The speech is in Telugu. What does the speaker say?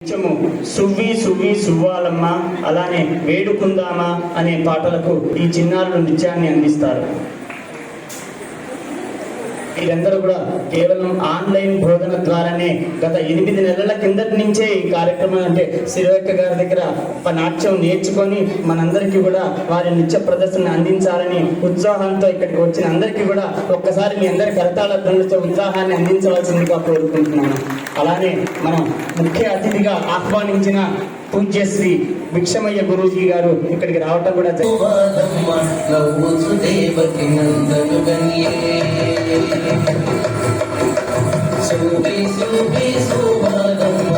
నిత్యము సువ్వి సువ్వి సువ్వాలమ్మ అలానే వేడుకుందామా అనే పాటలకు ఈ చిన్నారులు నృత్యాన్ని అందిస్తారు. వీరందరూ కూడా కేవలం ఆన్లైన్ బోధన ద్వారానే గత 8 నెలల కిందటి నుంచే ఈ కార్యక్రమం అంటే శిరోయక్క గారి దగ్గర నాట్యం నేర్చుకొని మనందరికీ కూడా వారి నృత్య ప్రదర్శన అందించాలని ఉత్సాహంతో ఇక్కడికి వచ్చిన అందరికీ కూడా ఒక్కసారి మీ అందరి కరతాళ ధ్వనులతో ఉత్సాహాన్ని అందించవలసిందిగా కోరుకుంటున్నాను. అలానే మనం ముఖ్య అతిథిగా ఆహ్వానించిన పూజ్యశ్రీ భిక్షమయ్య గురూజీ గారు ఇక్కడికి రావటం కూడా సుభి సుభి సుభాగమ్మ